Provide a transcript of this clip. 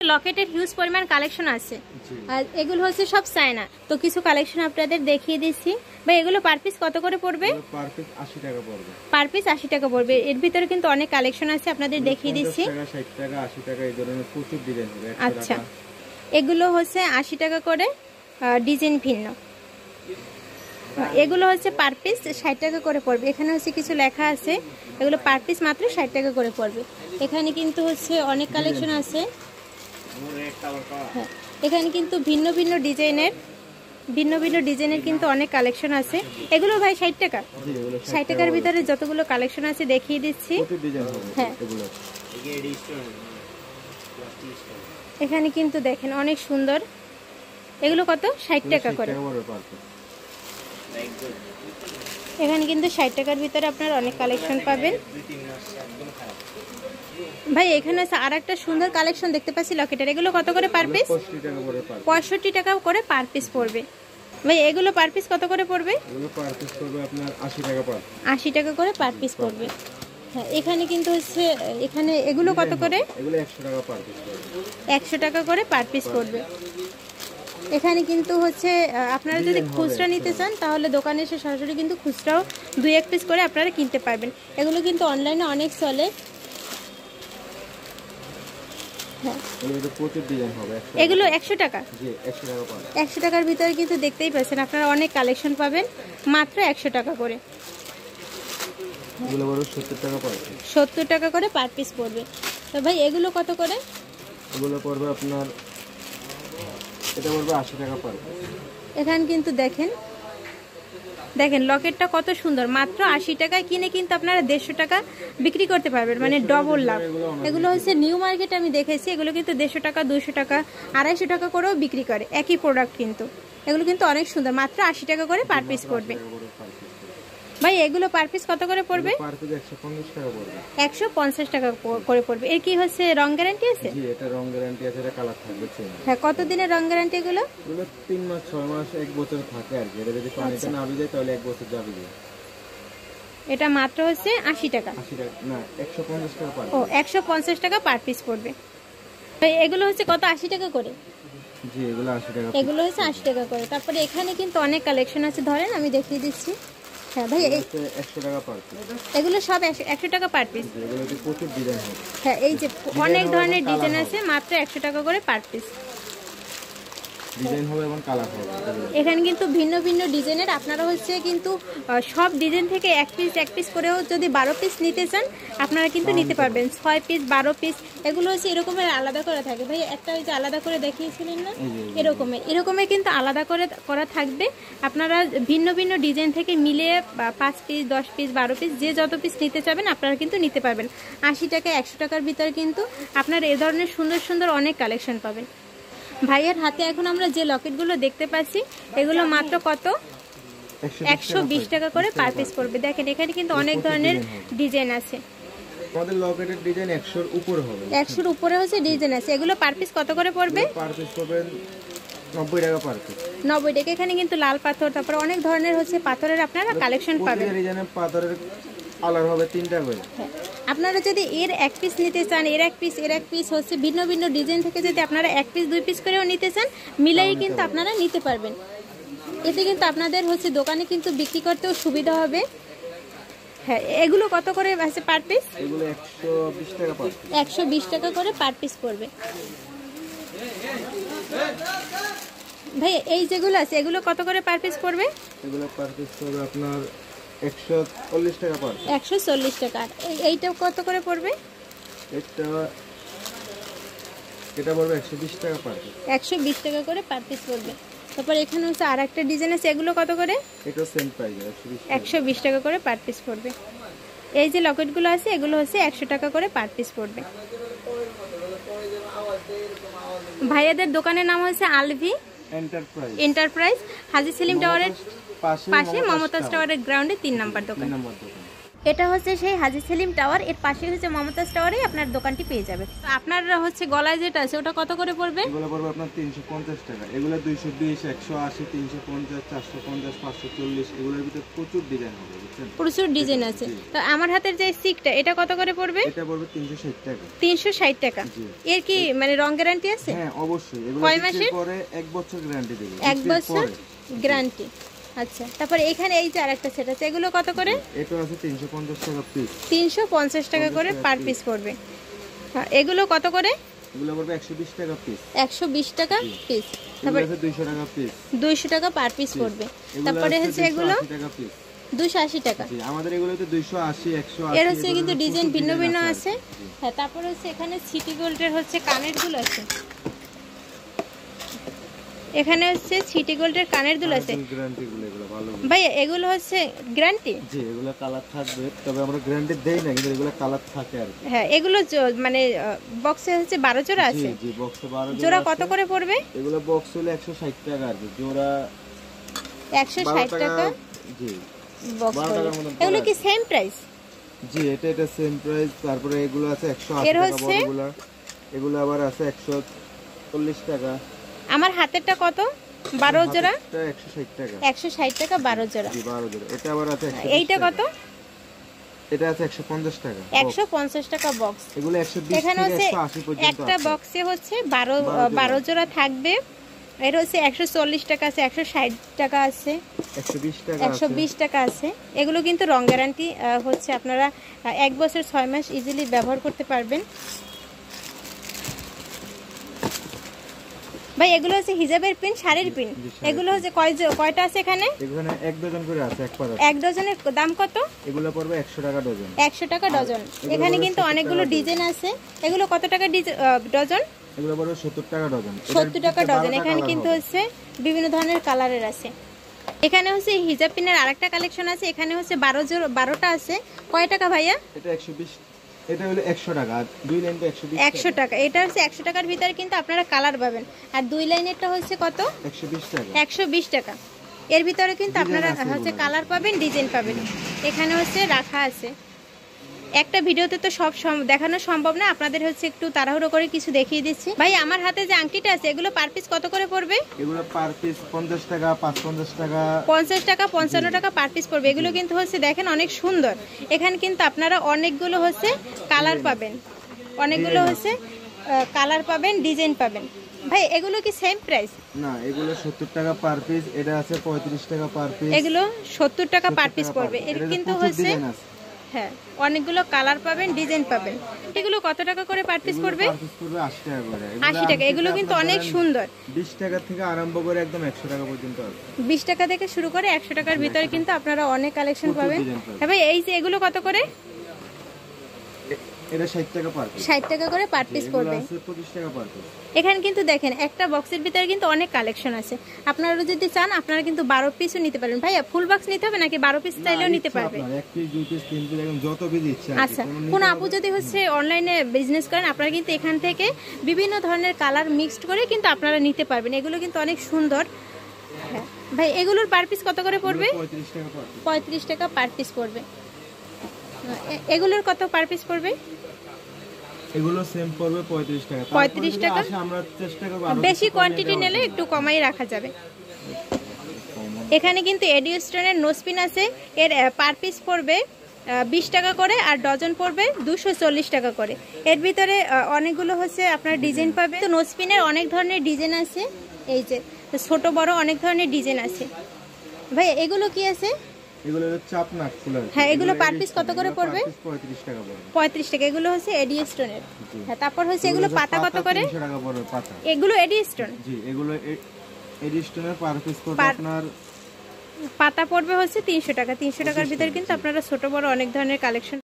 লকেটের huge পরিমাণ collection আছে আর এগুলো হচ্ছে সব চায়না। তো কিছু কালেকশন আপনাদের দেখিয়ে দিচ্ছি। ভাই এগুলো পার পিস কত করে পড়বে? পার পিস 80 টাকা পড়বে। পার পিস 80 টাকা পড়বে। এর ভিতরে কিন্তু অনেক কালেকশন আছে, আপনাদের দেখিয়ে দিচ্ছি। 60 টাকা 80 টাকা এই ধরনের প্রচুর ডিজাইন হবে। আচ্ছা, এগুলো হচ্ছে 80 টাকা করে, ডিজাইন ভিন্ন। এগুলো হচ্ছে পার পিস 60 টাকা করে পড়বে। এখানে হচ্ছে কিছু লেখা আছে, এগুলো পার পিস মাত্র 60 টাকা করে পড়বে। এখানে কিন্তু হচ্ছে অনেক কালেকশন আছে। হ্যাঁ, এখানে কিন্তু ভিন্ন ভিন্ন ডিজাইনের কিন্তু অনেক কালেকশন আছে। এগুলো ভাই 60 টাকা। 60 টাকার ভিতরে যতগুলো কালেকশন আছে দেখিয়ে দিচ্ছি। হ্যাঁ, এখানে কিন্তু দেখেন অনেক সুন্দর। এগুলো কত? 60 টাকা করে। এখানে কিন্তু 60 টাকার ভিতরে আপনারা অনেক কালেকশন পাবেন। ভাই এখানে আর একটা সুন্দর কালেকশন দেখতে পাচ্ছি লকেটের। এগুলো কত করে পার পিস? 65 টাকা করে পার পিস পড়বে। ভাই এগুলো পার পিস কত করে পড়বে? এগুলো পার পিস পড়বে আপনার 80 টাকা পার। 80 টাকা করে পার পিস পড়বে। হ্যাঁ, এখানে কিন্তু হচ্ছে এখানে এগুলো কত করে? এগুলো 100 টাকা পার পিস পড়বে। 100 টাকা করে পার পিস পড়বে। এখানে কিন্তু হচ্ছে আপনারা যদি খুচরা নিতে চান তাহলে দোকানে এসে সরাসরি কিন্তু খুচরাও 2-1 পিস করে আপনারা কিনতে পারবেন। এগুলো কিন্তু অনলাইনে অনেক চলে। হ্যাঁ, এগুলো 100 টাকা। 100 টাকার ভিতরে কিন্তু দেখতেই পাচ্ছেন আপনারা অনেক কালেকশন পাবেন মাত্র 100 টাকা করে। 70 টাকা করে পার পিস পড়বে। তো ভাই এগুলো কত করে? এগুলো পড়বে আপনার, এটা পড়বে 80 টাকা পার পিস। এখানে কিন্তু দেখেন লকেটটা কত সুন্দর। মাত্র 80 টাকায় কিনে কিন্তু আপনারা 150 টাকা বিক্রি করতে পারবেন, মানে ডবল লাভ। এগুলো হচ্ছে নিউ মার্কেট আমি দেখেছি, এগুলো কিন্তু 150 টাকা 200 টাকা 250 টাকা করেও বিক্রি করে একই প্রোডাক্ট। কিন্তু এগুলো কিন্তু অনেক সুন্দর। মাত্র 80 টাকা করে পার পিস পড়বে। ভাই এগুলো পার পিস কত করে পড়বে? পার পিস 150 টাকা পড়বে। 150 টাকা করে পড়বে। এর কি হচ্ছে রং গ্যারান্টি আছে? জি, এটা রং গ্যারান্টি আছে, এটা কালার থাকবে। হ্যাঁ, কত দিনের রং গ্যারান্টি এগুলো? এগুলো 3 মাস 6 মাস 1 বছর থাকে আর কি। এটা যদি পানিতে না ভিজে তাহলে 1 বছর যাবে। এটা মাত্র হচ্ছে 80 টাকা। 80 টাকা না, 150 টাকা পার। ও, 150 টাকা পার পিস পড়বে। ভাই এগুলো হচ্ছে কত? 80 টাকা করে। জি, এগুলো 80 টাকা। এগুলো হচ্ছে 80 টাকা করে। তারপরে এখানে কিন্তু অনেক কালেকশন আছে, ধরেন আমি দেখিয়ে দিচ্ছি। হ্যাঁ ভাই, 100 টাকা পার পিস। এগুলো সব 100 টাকা পার পিস। এগুলোতে প্রচুর ডিজাইন হবে। হ্যাঁ, এই যে অনেক ধরনের ডিজাইন আছে, মাত্র 100 টাকা করে পার পিস। ডিজাইন হবে এবং কালার হবে। এখানে কিন্তু ভিন্ন ভিন্ন ডিজাইনের আপনারা হচ্ছে কিন্তু সব ডিজাইন থেকে এক পিস করেও যদি 12 পিস নিতে চান আপনারা কিন্তু নিতে পারবেন। 6 পিস 12 পিস এগুলো হচ্ছে এরকমের আলাদা করা থাকে। ভাই একটা ওই যে আলাদা করে দেখিয়েছিলেন না, এরকমের কিন্তু আলাদা করে করা থাকবে। আপনারা ভিন্ন ভিন্ন ডিজাইন থেকে মিলিয়ে 5 পিস 10 পিস 12 পিস যে যত পিস নিতে চাবেন আপনারা কিন্তু নিতে পারবেন। 80 টাকা 100 টাকার ভিতরে কিন্তু আপনারা এ ধরনের সুন্দর সুন্দর অনেক কালেকশন পাবেন। ভাইয়ের হাতে এখন আমরা যে লকেটগুলো দেখতে পাচ্ছি এগুলো মাত্র কত? 120 টাকা করে পার পিস পড়বে। দেখেন এখানে কিন্তু অনেক ধরনের ডিজাইন আছে। আমাদের লকেটের ডিজাইন 100 এর উপরে হবে। 100 এর উপরে হচ্ছে ডিজাইন আছে। এগুলো পার পিস কত করে পড়বে? পার পিস পড়বে 90 টাকা পার পিস। 90 টাকা। এখানে কিন্তু লাল পাথর, তারপর অনেক ধরনের হচ্ছে পাথরের আপনারা কালেকশন পাবেন। প্রতিটা ডিজাইনের পাথরের কালার হবে 3টা করে। আপনারা যদি এর 1 পিস নিতে চান, এর এক পিস হচ্ছে ভিন্ন ভিন্ন ডিজাইন থেকে যদি আপনারা 1 পিস 2 পিস করেও নিতে চান মিলাই কিন্তু আপনারা নিতে পারবেন। এতে কিন্তু আপনাদের হচ্ছে দোকানে কিন্তু বিক্রি করতেও সুবিধা হবে। হ্যাঁ, এগুলো কত করে আছে পার পিস? এগুলো 120 টাকা পার পিস। 120 টাকা করে পার পিস পড়বে। ভাই এই যেগুলো আছে এগুলো কত করে পার পিস পড়বে? এগুলো পার পিস পড়বে আপনার 140 টাকা পার পিস। 140 টাকা। এইটা কত করে পড়বে? এটা পড়বে 120 টাকা পার পিস। 120 টাকা করে পার পিস পড়বে। তারপর এখানে হচ্ছে আরেকটা ডিজাইন আছে, এগুলো কত করে? এটা সেম প্রাইস 120 টাকা করে পার পিস পড়বে। এই যে লকেটগুলো আছে এগুলো হচ্ছে 100 টাকা করে পার পিস পড়বে। ভাইয়াদের দোকানের নাম হচ্ছে আলভি এন্টারপ্রাইজ, হাজী সেলিম টাওয়ারের পাশে মমতাজ টাওয়ারের গ্রাউন্ডে 3 নাম্বার দোকান। এটা হচ্ছে সেই হাজী সেলিম টাওয়ার, এর পাশে হচ্ছে মমতাজ টাওয়ারে আপনার দোকানটি পেয়ে যাবে। আপনার হচ্ছে গলায় যেটা আছে ওটা কত করে পড়বে? এগুলো পড়বে আপনার 350 টাকা। এগুলো 220, 180, 350, 450, 540, এগুলোর ভিতরে প্রচুর ডিজাইন হবে, বুঝছেন? প্রচুর ডিজাইন আছে। তো আমার হাতের যে সিকটা এটা কত করে পড়বে? এটা পড়বে 360 টাকা। 360 টাকা। এর কি মানে রং গ্যারান্টি আছে? হ্যাঁ অবশ্যই। এগুলো কয় মাসের? পরে 1 বছর গ্যারান্টি দেবে। 1 বছর গ্যারান্টি। আচ্ছা, তারপর এখানে এই যে আরেকটা সেট আছে, এগুলো কত করে? এটা আছে 350 টাকা পিস। 350 টাকা করে পার পিস পড়বে। হ্যাঁ, এগুলো কত করে? এগুলো পড়বে 120 টাকা পিস। 120 টাকা পিস। তারপর আছে 200 টাকা পিস। 200 টাকা পার পিস পড়বে। তারপরে হচ্ছে এগুলো 280 টাকা পিস। 280 টাকা। জি, আমাদের এগুলোতে 280, 180। এর হচ্ছে কিন্তু ডিজাইন ভিন্ন ভিন্ন আছে। হ্যাঁ, তারপরে হচ্ছে এখানে সিটি গোল্ডের হচ্ছে কানের দুল আছে। এখানে হচ্ছে সিটি গোল্ডের কানের দুল আছে। গ্যারান্টি গুলো এগুলো ভালো। ভাই এগুলো হচ্ছে গ্যারান্টি? জি, এগুলো কালার থাকবে, তবে আমরা গ্যারান্টি দেই না, কিন্তু এগুলো কালার থাকে আর কি। হ্যাঁ, এগুলো মানে বক্সে হচ্ছে 12 জোড়া আছে। জি জি, বক্সে 12 জোড়া কত করে পড়বে? এগুলো বক্স হলো 160 টাকা আর কি, জোড়া 160 টাকা। জি, বক্স 12 টাকার মতো। এগুলো কি সেম প্রাইস? জি, এটা সেম প্রাইস। তারপরে এগুলো আছে 180 এর টাকা হচ্ছে বড়গুলো। এগুলো আবার আছে 140 টাকা। আমার হাতেরটা কত? 12 জোড়া? এটা 160 টাকা। 160 টাকা 12 জোড়া। জি, 12 জোড়া। এটা আবার আছে 120 এইটা কত? এটা আছে 150 টাকা। 150 টাকা বক্স। এগুলো 120 এখানে থেকে হচ্ছে 180 পর্যন্ত একটা আছে। বক্সে হচ্ছে 12 জোড়া থাকবে। এর হচ্ছে 140 টাকা আছে, 160 টাকা আছে, 120 টাকা আছে। 120 টাকা আছে। এগুলো কিন্তু রং গ্যারান্টি হচ্ছে আপনারা 1 বছর 6 মাস ইজিলি ব্যবহার করতে পারবেন। ভাই এগুলো হচ্ছে হিজাবের পিন, শাড়ির পিন। এগুলো হচ্ছে কয়টা আছে এখানে? এখানে 1 ডজন করে আছে, এক পাতা। 1 ডজনের দাম কত? এগুলো পড়বে 100 টাকা ডজন। 100 টাকা ডজন। এখানে কিন্তু অনেকগুলো ডিজাইন আছে। এগুলো কত টাকা ডজন? এগুলো পড়বে 70 টাকা ডজন। 70 টাকা ডজন। এখানে কিন্তু হচ্ছে বিভিন্ন ধরনের কালারের আছে। এখানে হচ্ছে হিজাব পিনের আরেকটা কালেকশন আছে। এখানে হচ্ছে 12টা আছে। কয় টাকা ভাইয়া? এটা 120। এটা হলো 100 টাকা, আর দুই লাইনটা 120 টাকা। 100 টাকা। এটা হচ্ছে 100 টাকার ভিতরে কিন্তু আপনারা কালার পাবেন। আর দুই লাইনেরটা হচ্ছে কত? 120 টাকা। 120 টাকা। এর ভিতরে কিন্তু আপনারা হচ্ছে কালার পাবেন, ডিজাইন পাবেন। এখানে হচ্ছে রাখা আছে। একটা ভিডিওতে তো সব দেখানো সম্ভব না, আপনাদের হচ্ছে একটু তাড়াহুড়ো করে কিছু দেখিয়ে দিচ্ছি। ভাই আমার হাতে যে আংটিটা আছে এগুলো পার পিস কত করে পড়বে? এগুলো পার পিস 50 টাকা, 55 টাকা, 50 টাকা, 55 টাকা পার পিস পড়বে। এগুলো কিন্তু হচ্ছে দেখেন অনেক সুন্দর। এখানে কিন্তু আপনারা অনেকগুলো হচ্ছে কালার পাবেন, অনেকগুলো হচ্ছে কালার পাবেন, ডিজাইন পাবেন। ভাই এগুলো কি সেম প্রাইস? না, এগুলো 70 টাকা পার পিস। এটা আছে 35 টাকা পার পিস। এগুলো 70 টাকা পার পিস পড়বে। এর কিন্তু হচ্ছে হ্যাঁ অনেকগুলো কালার পাবেন, ডিজাইন পাবেন। এগুলো কত টাকা করে পার পিস পড়বে? পার পিস পড়বে 80 টাকা করে। 80 টাকা। এগুলো কিন্তু অনেক সুন্দর। 20 টাকা থেকে আরম্ভ করে একদম 100 টাকা পর্যন্ত আছে। 20 টাকা থেকে শুরু করে 100 টাকার ভিতরে কিন্তু আপনারা অনেক কালেকশন পাবেন। হ্যাঁ ভাই এই যে এগুলো কত করে? এটা 60 টাকা পার পিস। 60 টাকা করে পার পিস পড়বে। এগুলো আছে 25 টাকা পার পিস। এখানে কিন্তু দেখেন একটা বক্সের ভিতরে কিন্তু অনেক কালেকশন আছে। আপনারা যদি চান আপনারা কিন্তু 12 পিসও নিতে পারেন। ভাইয়া ফুল বক্স নিতে হবে নাকি 12 পিস চাইলেও নিতে পারবে? এক পিস, দুই পিস, তিন পিস, একদম যত পিস ইচ্ছা। আচ্ছা, কোন আপু যদি হচ্ছে অনলাইনে বিজনেস করেন আপনারা কিন্তু এখান থেকে বিভিন্ন ধরনের কালার মিক্সড করে কিন্তু আপনারা নিতে পারবেন। এগুলো কিন্তু অনেক সুন্দর। হ্যাঁ ভাই এগুলোর পার পিস কত করে পড়বে? 35 টাকা পার পিস। 35 টাকা পার পিস পড়বে। এগুলোর কত পার পিস পড়বে? এগুলো সেম পড়বে 35 টাকা। 35 টাকা। আমরা চেষ্টা করব বেশি কোয়ান্টিটি নিলে একটু কমাই রাখা যাবে। এখানে কিন্তু এডি স্টোনের নোসপিন আছে। এর পার পিস পড়বে 20 টাকা করে, আর ডজন পড়বে 240 টাকা করে। এর ভিতরে অনেকগুলো হচ্ছে আপনার ডিজাইন পাবে। তো নোসপিনের অনেক ধরনের ডিজাইন আছে। এই যে ছোট বড় অনেক ধরনের ডিজাইন আছে। ভাই এগুলো কি আছে? এগুলো চাপ নাক ফুলার। হ্যাঁ এগুলো পার পিস কত করে পড়বে? 35 টাকা পড়বে। 35 টাকা। এগুলো হচ্ছে এডি স্টোনের। হ্যাঁ তারপর হচ্ছে এগুলো পাতা কত করে? 300 টাকা পড়বে পাতা। এগুলো এডি স্টোন। জি, এগুলো এডি স্টোনের পার পিস পড়বে আপনার পাতা পড়বে হচ্ছে 300 টাকা। 300 টাকার ভিতরে কিন্তু আপনারা ছোট বড় অনেক ধরনের কালেকশন